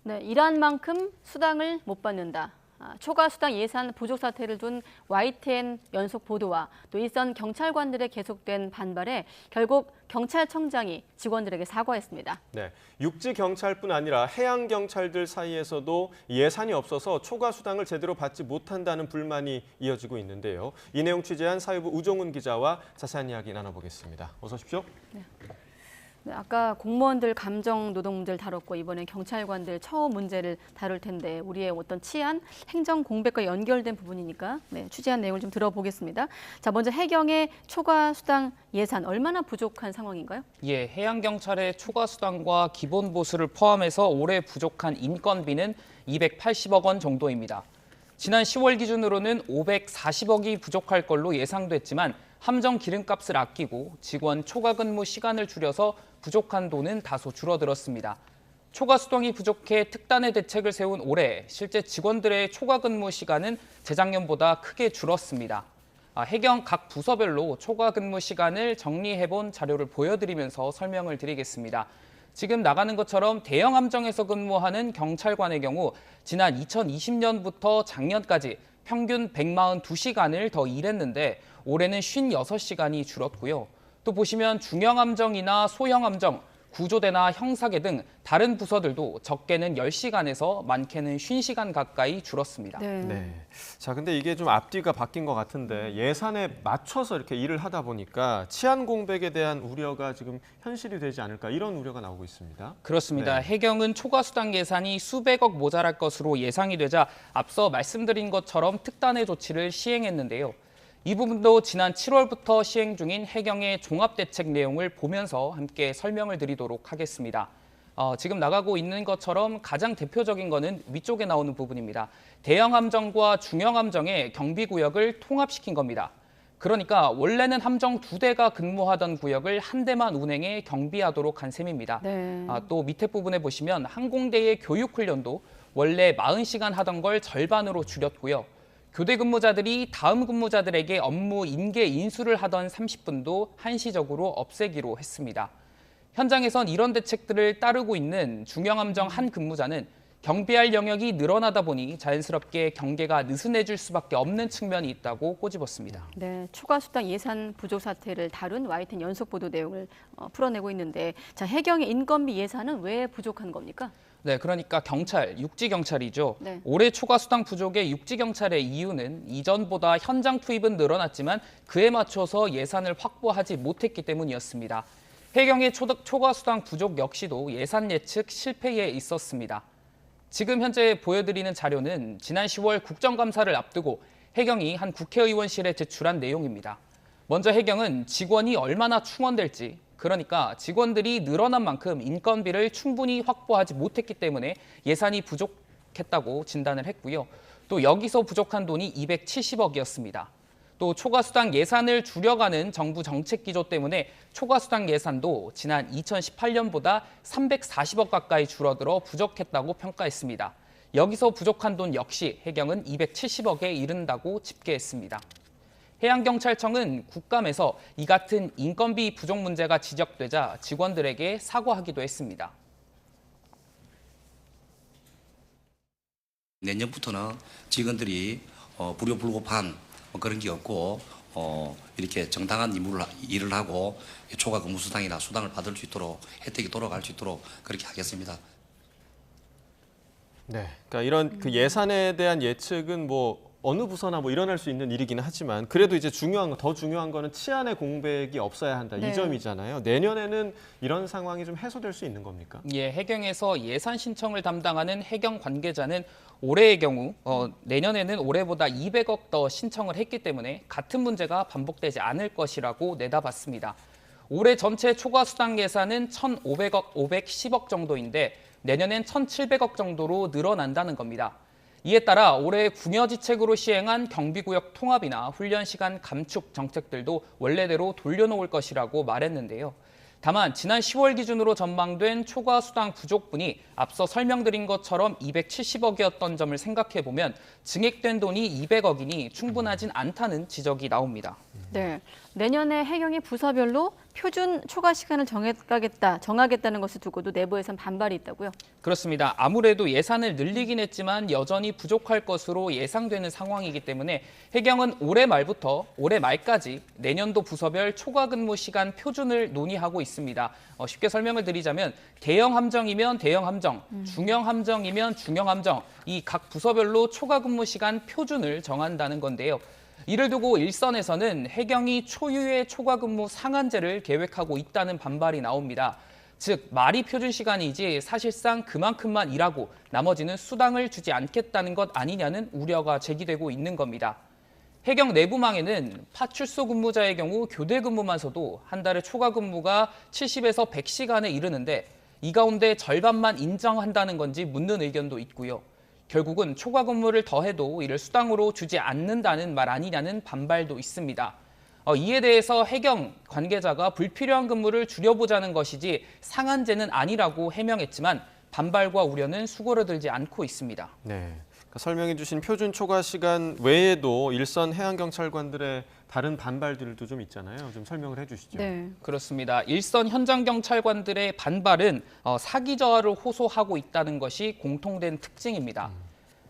네, 일한 만큼 수당을 못 받는다. 초과 수당 예산 부족 사태를 둔 YTN 연속 보도와 또 일선 경찰관들의 계속된 반발에 결국 경찰청장이 직원들에게 사과했습니다. 네, 육지 경찰뿐 아니라 해양 경찰들 사이에서도 예산이 없어서 초과 수당을 제대로 받지 못한다는 불만이 이어지고 있는데요. 이 내용 취재한 사회부 우종훈 기자와 자세한 이야기 나눠보겠습니다. 어서 오십시오. 네, 아까 공무원들 감정 노동 문제를 다뤘고 이번엔 경찰관들 처우 문제를 다룰 텐데 우리의 어떤 치안, 행정 공백과 연결된 부분이니까 취재한 내용을 좀 들어보겠습니다. 자, 먼저 해경의 초과 수당 예산 얼마나 부족한 상황인가요? 예, 해양경찰의 초과 수당과 기본 보수를 포함해서 올해 부족한 인건비는 280억 원 정도입니다. 지난 10월 기준으로는 540억이 부족할 걸로 예상됐지만 함정 기름값을 아끼고 직원 초과 근무 시간을 줄여서 부족한 돈은 다소 줄어들었습니다. 초과 수당이 부족해 특단의 대책을 세운 올해 실제 직원들의 초과 근무 시간은 재작년보다 크게 줄었습니다. 해경 각 부서별로 초과 근무 시간을 정리해본 자료를 보여드리면서 설명을 드리겠습니다. 지금 나가는 것처럼 대형 함정에서 근무하는 경찰관의 경우 지난 2020년부터 작년까지 평균 142시간을 더 일했는데 올해는 56시간이 줄었고요. 또 보시면 중형 함정이나 소형 함정, 구조대나 형사계 등 다른 부서들도 적게는 10시간에서 많게는 50시간 가까이 줄었습니다. 네. 자, 근데 이게 좀 앞뒤가 바뀐 것 같은데 예산에 맞춰서 이렇게 일을 하다 보니까 치안 공백에 대한 우려가 지금 현실이 되지 않을까 이런 우려가 나오고 있습니다. 그렇습니다. 네. 해경은 초과 수당 예산이 수백억 모자랄 것으로 예상이 되자 앞서 말씀드린 것처럼 특단의 조치를 시행했는데요. 이 부분도 지난 7월부터 시행 중인 해경의 종합대책 내용을 보면서 함께 설명을 드리도록 하겠습니다. 지금 나가고 있는 것처럼 가장 대표적인 거는 위쪽에 나오는 부분입니다. 대형 함정과 중형 함정의 경비구역을 통합시킨 겁니다. 그러니까 원래는 함정 2대가 근무하던 구역을 한 대만 운행해 경비하도록 한 셈입니다. 네. 또 밑에 부분에 보시면 항공대의 교육훈련도 원래 40시간 하던 걸 절반으로 줄였고요. 교대 근무자들이 다음 근무자들에게 업무 인계 인수를 하던 30분도 한시적으로 없애기로 했습니다. 현장에선 이런 대책들을 따르고 있는 중형함정 한 근무자는 경비할 영역이 늘어나다 보니 자연스럽게 경계가 느슨해질 수밖에 없는 측면이 있다고 꼬집었습니다. 네, 초과 수당 예산 부족 사태를 다룬 YTN 연속 보도 내용을 풀어내고 있는데 자, 해경의 인건비 예산은 왜 부족한 겁니까? 네, 그러니까 경찰, 육지경찰이죠. 네. 올해 초과 수당 부족의 육지경찰의 이유는 이전보다 현장 투입은 늘어났지만 그에 맞춰서 예산을 확보하지 못했기 때문이었습니다. 해경의 초과 수당 부족 역시도 예산 예측 실패에 있었습니다. 지금 현재 보여드리는 자료는 지난 10월 국정감사를 앞두고 해경이 한 국회의원실에 제출한 내용입니다. 먼저 해경은 직원이 얼마나 충원될지, 그러니까 직원들이 늘어난 만큼 인건비를 충분히 확보하지 못했기 때문에 예산이 부족했다고 진단을 했고요. 또 여기서 부족한 돈이 270억이었습니다. 또 초과수당 예산을 줄여가는 정부 정책 기조 때문에 초과수당 예산도 지난 2018년보다 340억 가까이 줄어들어 부족했다고 평가했습니다. 여기서 부족한 돈 역시 해경은 270억에 이른다고 집계했습니다. 해양경찰청은 국감에서 이 같은 인건비 부족 문제가 지적되자 직원들에게 사과하기도 했습니다. 내년부터는 직원들이 불효불급한 그런 게 없고 이렇게 정당한 일을 하고 초과 근무 수당이나 수당을 받을 수 있도록 혜택이 돌아갈 수 있도록 그렇게 하겠습니다. 네, 그러니까 이런 그 예산에 대한 예측은 뭐 어느 부서나 뭐 일어날 수 있는 일이기는 하지만 그래도 이제 더 중요한 거는 치안의 공백이 없어야 한다 이 점이잖아요. 내년에는 이런 상황이 좀 해소될 수 있는 겁니까? 예, 해경에서 예산 신청을 담당하는 해경 관계자는 올해의 경우 내년에는 올해보다 200억 더 신청을 했기 때문에 같은 문제가 반복되지 않을 것이라고 내다봤습니다. 올해 전체 초과 수당 예산은 1,500억, 510억 정도인데 내년엔 1,700억 정도로 늘어난다는 겁니다. 이에 따라 올해 궁여지책으로 시행한 경비구역 통합이나 훈련 시간 감축 정책들도 원래대로 돌려놓을 것이라고 말했는데요. 다만 지난 10월 기준으로 전망된 초과 수당 부족분이 앞서 설명드린 것처럼 270억이었던 점을 생각해 보면 증액된 돈이 200억이니 충분하진 않다는 지적이 나옵니다. 네, 내년에 해경이 부서별로 표준 초과 시간을 정하겠다는 것을 두고도 내부에선 반발이 있다고요? 그렇습니다. 아무래도 예산을 늘리긴 했지만 여전히 부족할 것으로 예상되는 상황이기 때문에 해경은 올해 말까지 내년도 부서별 초과 근무 시간 표준을 논의하고 있습니다. 쉽게 설명을 드리자면 대형 함정이면 대형 함정, 중형 함정이면 중형 함정, 이 각 부서별로 초과 근무 시간 표준을 정한다는 건데요. 이를 두고 일선에서는 해경이 초유의 초과 근무 상한제를 계획하고 있다는 반발이 나옵니다. 즉 말이 표준 시간이지 사실상 그만큼만 일하고 나머지는 수당을 주지 않겠다는 것 아니냐는 우려가 제기되고 있는 겁니다. 해경 내부망에는 파출소 근무자의 경우 교대 근무만서도 한 달에 초과 근무가 70에서 100시간에 이르는데 이 가운데 절반만 인정한다는 건지 묻는 의견도 있고요. 결국은 초과 근무를 더해도 이를 수당으로 주지 않는다는 말 아니냐는 반발도 있습니다. 이에 대해서 해경 관계자가 불필요한 근무를 줄여보자는 것이지 상한제는 아니라고 해명했지만 반발과 우려는 수그러들지 않고 있습니다. 네, 그러니까 설명해 주신 표준 초과 시간 외에도 일선 해양경찰관들의 다른 반발들도 좀 있잖아요. 좀 설명을 해주시죠. 네. 그렇습니다. 일선 현장 경찰관들의 반발은 사기 저하를 호소하고 있다는 것이 공통된 특징입니다.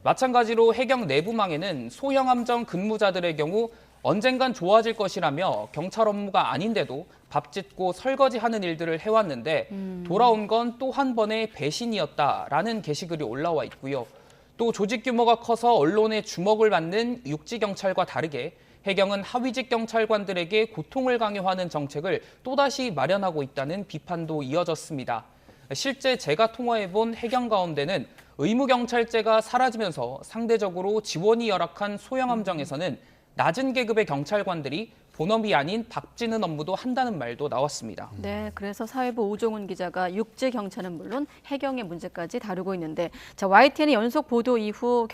마찬가지로 해경 내부망에는 소형 함정 근무자들의 경우 언젠간 좋아질 것이라며 경찰 업무가 아닌데도 밥 짓고 설거지하는 일들을 해왔는데 돌아온 건 또 한 번의 배신이었다라는 게시글이 올라와 있고요. 또 조직 규모가 커서 언론의 주목을 받는 육지 경찰과 다르게 해경은 하위직 경찰관들에게 고통을 강요하는 정책을 또다시 마련하고 있다는 비판도 이어졌습니다. 실제 제가 통화해본 해경 가운데는 의무경찰제가 사라지면서 상대적으로 지원이 열악한 소형함정에서는 낮은 계급의 경찰관들이 본업이 아닌 밥 지는 업무도 한다는 말도 나왔습니다. 네, 그래서 사회부 오종훈 기자가 육지 경찰은 물론 해경의 문제까지 다루고 있는데, 자, YTN의 연속 보도 이후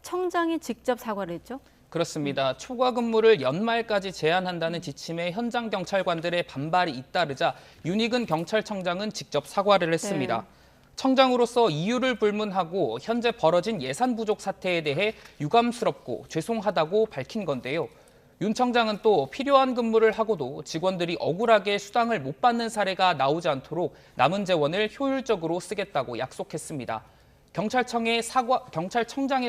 청장이 직접 사과를 했죠? 그렇습니다. 초과 근무를 연말까지 제한한다는 지침에 현장 경찰관들의 반발이 잇따르자 윤익은 경찰청장은 직접 사과를 했습니다. 네. 청장으로서 이유를 불문하고 현재 벌어진 예산 부족 사태에 대해 유감스럽고 죄송하다고 밝힌 건데요. 윤 청장은 또 필요한 근무를 하고도 직원들이 억울하게 수당을 못 받는 사례가 나오지 않도록 남은 재원을 효율적으로 쓰겠다고 약속했습니다. 경찰청장의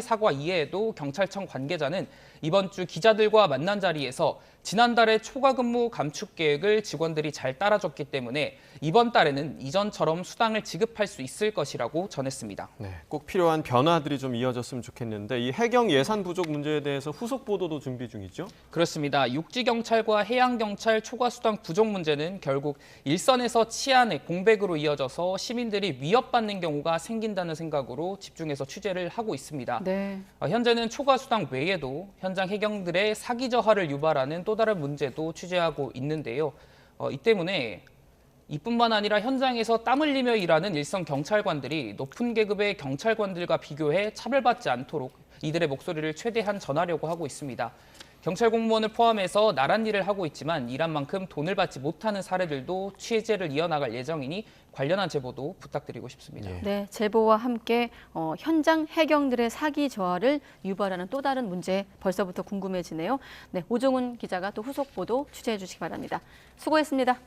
사과 이외에도 경찰청 관계자는 이번 주 기자들과 만난 자리에서 지난달에 초과 근무 감축 계획을 직원들이 잘 따라줬기 때문에 이번 달에는 이전처럼 수당을 지급할 수 있을 것이라고 전했습니다. 네, 꼭 필요한 변화들이 좀 이어졌으면 좋겠는데 이 해경 예산 부족 문제에 대해서 후속 보도도 준비 중이죠? 그렇습니다. 육지경찰과 해양경찰 초과 수당 부족 문제는 결국 일선에서 치안의 공백으로 이어져서 시민들이 위협받는 경우가 생긴다는 생각으로 집중해서 취재를 하고 있습니다. 네. 현재는 초과 수당 외에도 현장 해경들의 사기 저하를 유발하는 또 다른 문제도 취재하고 있는데요. 이 때문에 이뿐만 아니라 현장에서 땀 흘리며 일하는 일선 경찰관들이 높은 계급의 경찰관들과 비교해 차별받지 않도록 이들의 목소리를 최대한 전하려고 하고 있습니다. 경찰 공무원을 포함해서 나란 일을 하고 있지만 일한 만큼 돈을 받지 못하는 사례들도 취재를 이어나갈 예정이니 관련한 제보도 부탁드리고 싶습니다. 네, 제보와 함께 현장 해경들의 사기 저하를 유발하는 또 다른 문제 벌써부터 궁금해지네요. 네, 오종훈 기자가 또 후속 보도 취재해 주시기 바랍니다. 수고했습니다.